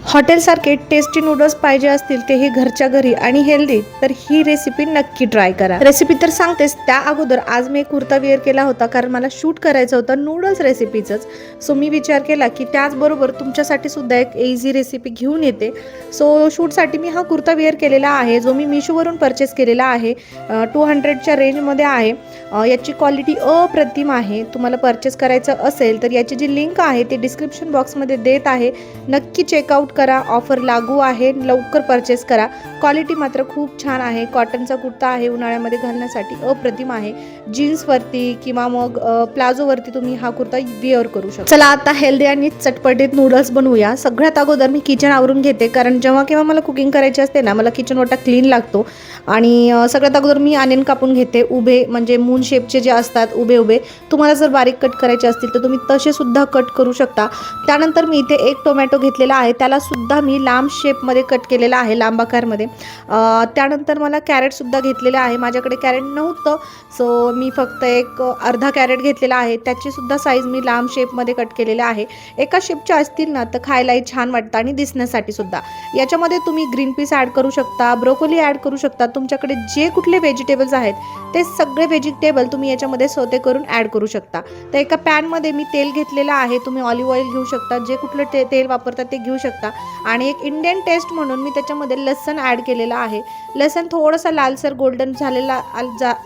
हॉटेलसारखे tasty noodles पाहिजे असतील तेही घरच्या घरी आणि हेल्दी, तर ही रेसिपी नक्की ट्राय करा। रेसिपी तर सांगतेच, त्या अगोदर आज मी एक कुर्ता वेअर केला होता कारण मला शूट करायचं होतं नूडल्स रेसिपीचंच। सो मी विचार केला की त्याचबरोबर तुमच्यासाठी सुद्धा एक इझी रेसिपी घेऊन येते। सो शूटसाठी मी हा कुर्ता वेअर केलेला आहे, जो मी मिशोवरून परचेस केलेला आहे। 200च्या रेंजमध्ये आहे। याची क्वालिटी अप्रतिम आहे। तुम्हाला परचेस करायचं असेल तर याची जी लिंक आहे ती डिस्क्रिप्शन बॉक्समध्ये देत आहे, नक्की चेकआउट करा। ऑफर लागू आहे, लवकर परचेस करा। क्वालिटी मात्र खूप छान आहे। कॉटनचा कुर्ता आहे, उन्हाळ्यामध्ये घालण्यासाठी अप्रतिम आहे। जीन्सवरती किंवा मग प्लाझोवरती तुम्ही हा कुर्ता वेअर करू शकता। चला आता हेल्दी आणि चटपटीत नूडल्स बनवूया। सगळ्यात अगोदर मी किचन आवरून घेते, कारण जेव्हा केव्हा मला कुकिंग करायची असते ना, मला किचन ओटा क्लीन लागतो। आणि सगळ्यात अगोदर मी अनियन कापून घेते, उभे म्हणजे मून शेपचे जे असतात उभे उभे। तुम्हाला जर बारीक कट करायचे असतील तर तुम्ही तसे सुद्धा कट करू शकता। त्यानंतर मी इथे एक टोमॅटो घेतलेला आहे, त्याला सुद्धा मी लांब शेपमध्ये कट केलेला आहे, लांब आकारमध्ये। त्यानंतर मला कॅरेट सुद्धा घेतलेलं आहे। माझ्याकडे कॅरेट नव्हतं, सो मी फक्त एक अर्धा कॅरेट घेतलेला आहे, त्याची सुद्धा साईज मी लांब शेपमध्ये कट केलेला आहे। एका शेपच्या असतील ना तर खायलाही छान वाटतं आणि दिसण्यासाठी सुद्धा। याच्यामध्ये तुम्ही ग्रीन पीस ॲड करू शकता, ब्रोकोली ॲड करू शकता। तुमच्याकडे जे कुठले व्हेजिटेबल्स आहेत ते सगळे व्हेजिटेबल तुम्ही याच्यामध्ये सोते करून ॲड करू शकता। तर एका पॅनमध्ये मी तेल घेतलेलं आहे, तुम्ही ऑलिव्ह ऑइल घेऊ शकता, जे कुठलं तेल वापरतात ते घेऊ शकता। आणि एक इंडियन टेस्ट म्हणून मी त्याच्यामध्ये लसण ॲड केलेलं आहे। लसण थोडंसं लालसर गोल्डन झालेला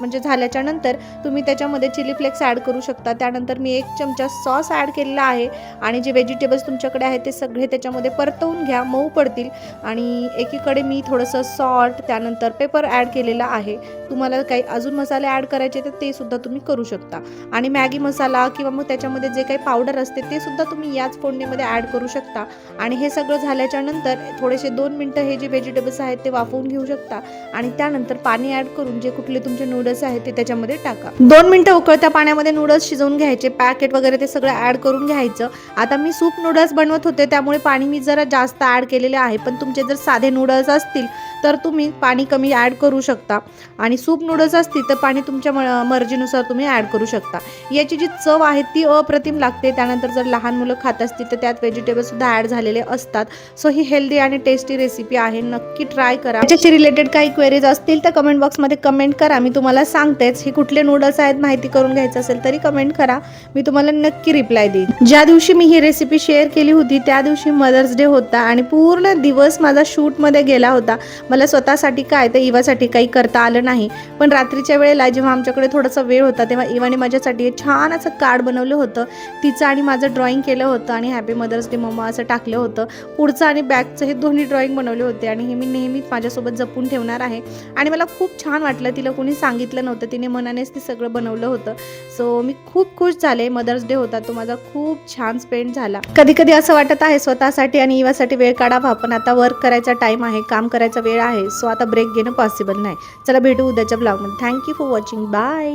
म्हणजे झाल्याच्या नंतर तुम्ही त्याच्यामध्ये चिली फ्लेक्स ॲड करू शकता। त्यानंतर मी 1 चमचा सॉस ॲड केलेला आहे आणि जे व्हेजिटेबल्स तुमच्याकडे आहेत ते सगळे त्याच्यामध्ये परतवून घ्या, मऊ पडतील। आणि एकीकडे मी थोडंसं सॉल्ट, त्यानंतर पेपर ॲड केलेला आहे। तुम्हाला काही अजून मसाले ॲड करायचे तर ते सुद्धा तुम्ही करू शकता। आणि मॅगी मसाला किंवा मग त्याच्यामध्ये जे काही पावडर असते ते सुद्धा तुम्ही याच फोडणीमध्ये ॲड करू शकता। आणि हे सगळं झाल्याच्या नंतर थोडेसे 2 मिनटं हे जे व्हेजिटेबल्स आहेत ते वाफवून घेऊ शकता। आणि त्यानंतर पाणी ॲड करून जे कुठले तुमचे नूडल्स आहेत ते त्याच्यामध्ये टाका। 2 मिनटं उकळत्या पाण्यामध्ये नूडल्स शिजवून घ्यायचे, पॅकेट वगैरे ते सगळं ॲड करून घ्यायचं। आता मी सूप नूडल्स बनवत होते त्यामुळे पाणी मी जरा जास्त ॲड केलेले आहे, पण तुमचे जर साधे नूडल्स असतील तर तुम्ही पाणी कमी ॲड करू शकता। आणि सूप नूडल्स असतील तर पाणी तुमच्या मर्जीनुसार तुम्ही ॲड करू शकता। याची जी चव आहे ती अप्रतिम लागते। त्यानंतर जर लहान मुलं खात असतील तर त्यात व्हेजिटेबल सुद्धा ॲड झालेले असतात। सो ही हेल्दी आणि टेस्टी रेसिपी आहे, नक्की ट्राय करा। याच्याशी रिलेटेड काही क्वेरीज असतील तर कमेंट बॉक्समध्ये कमेंट करा, मी तुम्हाला सांगतेच। हे कुठले नूडल्स आहेत माहिती करून घ्यायचं असेल तरी कमेंट करा, मी तुम्हाला नक्की रिप्लाय देईन। ज्या दिवशी मी ही रेसिपी शेअर केली होती त्या दिवशी मदर्स डे होता आणि पूर्ण दिवस माझा शूटमध्ये गेला होता। मला स्वतःसाठी काय तर इवासाठी काही करता आलं नाही, पण रात्रीच्या वेळेला जेव्हा आमच्याकडे थोडासा वेळ होता तेव्हा इवाने माझ्यासाठी छान असं कार्ड बनवलं होतं। तिचं आणि माझं ड्रॉइंग केलं होतं आणि हॅपी मदर्स डे मम्मा असं टाकलं होतं। पुढचं आणि बॅकचं हे दोन्ही ड्रॉइंग बनवले होते आणि हे मी नेहमीच माझ्यासोबत जपून ठेवणार आहे। आणि मला खूप छान वाटलं, तिला कोणी सांगितलं नव्हतं, तिने मनानेच ते सगळं बनवलं होतं। सो मी खूप खुश झाले। मदर्स डे होता तो माझा खूप छान स्पेंड झाला। कधी कधी असं वाटत आहे स्वतःसाठी आणि इवासाठी वेळ काढावा, पण आता वर्क करायचा टाइम आहे, काम करायचा वेळ आहे। सो आता ब्रेक घेणं पॉसिबल नाही। चला भेटू उद्याच्या ब्लॉगमध्ये। Thank you for watching, bye.